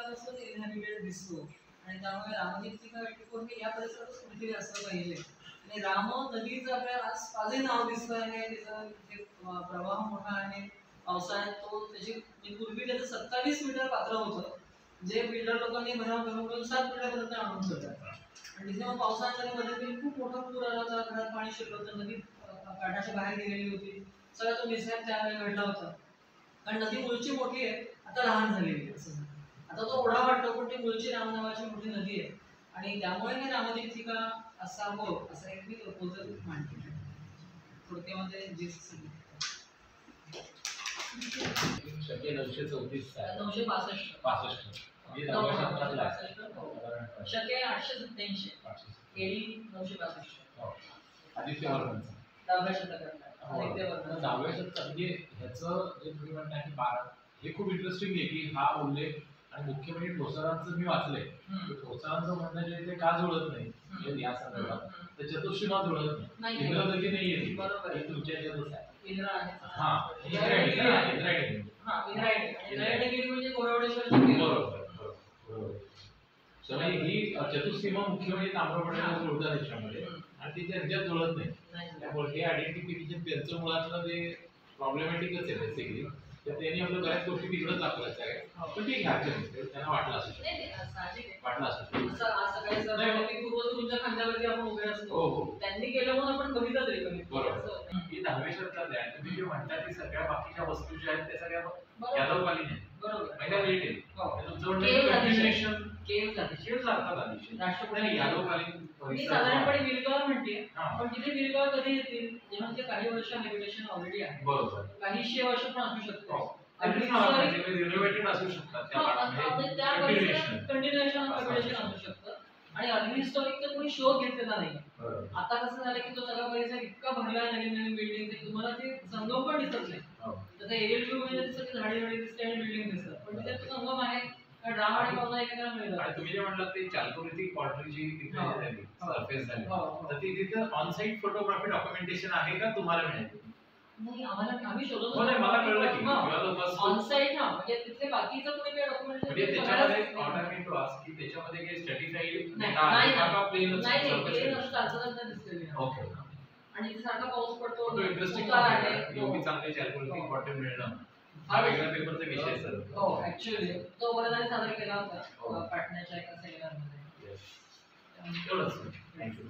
परिसरापासून इनहॅबिटेड दिसतो आणि त्यामुळे रामदीप्तिका व्यक्तिकोन हे या परिसरातच कुठेतरी असलं पाहिजे. आणि राम नदीचं आपल्याला आजही नाव दिसतं आहे, त्याचा प्रवाह मोठा आहे. पावसाळ्यात तो त्याची पूर्वी त्याचं 27 मीटर पात्र होतं, जे बिल्डर लोकांनी भराव करून 7 मीटरपर्यंत आणून ठेवलं. आणि तिथे मग पावसाळ्यात मध्ये खूप मोठा पूर आला होता, घरात पाणी शिरलं होतं, नदी काठाच्या बाहेर गेलेली होती. सगळा तो निसर्ग त्यावेळेला घडला होता. कारण नदी मूळची मोठी आहे, आता लहान झालेली आहे असं. आता तो ओढा वाटतो, पण ती मूळची राम नावाची मोठी नदी आहे आणि त्यामुळे हे रामदीप्तिका असावं असं एक मी प्रपोजल मांडते. थोडक्यामध्ये जे शके 934 965 शके 887 केडी 962 आदित्य वर्धनचा 10व्या शतकातला आदित्य वर्धन 10व्या शतकात. म्हणजे ह्याचं जे तुम्ही म्हणता की 12 हे खूप इंटरेस्टिंग आहे की हा उल्लेख आणि मुख्य म्हणजे ठोसरांचं मी वाचलंय. ठोसरांचं म्हणणं जे ते का जुळत नाही म्हणजे या संदर्भात तर चतुष्शीमा जुळत नाही. इंद्रगती नाहीये ती, बरोबर आहे, तुमच्या ह्याच्यातच आहे. इंद्र आहे. हा इंद्रायणी म्हणजे गोरवडेश्वरची. बरोबर बरोबर. त्यामुळे ही चतुष्सीमा मुख्य म्हणजे ताम्रपट्ट्याला जुळतात त्याच्यामध्ये आणि ती त्यांच्यात जुळत नाही. त्यामुळे हे आयडेंटिफिकेशन त्यांचं मुळातलं ते प्रॉब्लेमॅटिकच आहे बेसिकली. तर त्यांनी आपल्या बऱ्याच गोष्टी तिकडंच दाखवायचं आहे. पण ठीक आहे, त्यांना वाटलं असू शकतं, वाटलं असू शकतं. तुमच्या खांद्यावरती आपण उभे असतो, त्यांनी केलं म्हणून आपण बघितलं तरी कमी. बरोबर. ही 10व्या शतकातली आहे. तुम्ही जे म्हणता की सगळ्या बाकीच्या वस्तू ज्या आहेत त्या सगळ्या यादवकालीन आहेत. बरोबर. महिला लेट आहे. राष्ट्रपती यादवकालीन मी साधारणपणे विरगाव म्हणते, पण तिथे विरगाव कधी येतील जेव्हा ते काही वर्ष हॅबिटेशन ऑलरेडी आहे. बरोबर. काही 100 वर्ष पण असू शकतो. रिनोव्हेटेड असू शकतात त्या काळामध्ये, कंटिन्युएशन असू शकतं. आणि अनहिस्टॉरिक तर कोणी शोध घेतलेला नाही. आता कसं झालं की तो सगळा परिसर इतका भरला आहे नवीन नवीन बिल्डिंग, तुम्हाला ते संगम पण दिसत नाही. त्याचा एरियल व्ह्यू म्हणजे दिसतं झाडी झाडी दिसते आणि बिल्डिंग दिसतं, पण तिथे संगम आहे. कारण राम आणि पावसा एकत्र मिळतात. आणि तुम्ही जे म्हटलं ते चालकोरीती पॉटरीची तिथे सरफेस झाली, तर ती तिथं ऑन साइट फोटोग्राफी डॉक्युमेंटेशन आहे का तुम्हाला मिळाली? नाही, आम्ही शोधत होतो. मला कळलं की ऑन साइट म्हणजे तिथे बाकीचं कोणी काही डॉक्युमेंट म्हणजे त्याच्यामध्ये ऑर्डर मी टू आस्क की त्याच्यामध्ये काही स्टॅटिफाईड डेटा आहे का प्लेन दिसते. ओके. आणि तिथे सारखा पाऊस पडतो. तो इंटरेस्टिंग आहे. एवढी चांगली चालकोरीती इम्पॉर्टंट मिळणं हा वेगळ्या पेपरचा विषय सर. हो, ऍक्च्युअली तो वरदानी सादर केला होता पाटण्याच्या एका सेमिनारमध्ये. एवढंच. थँक्यू.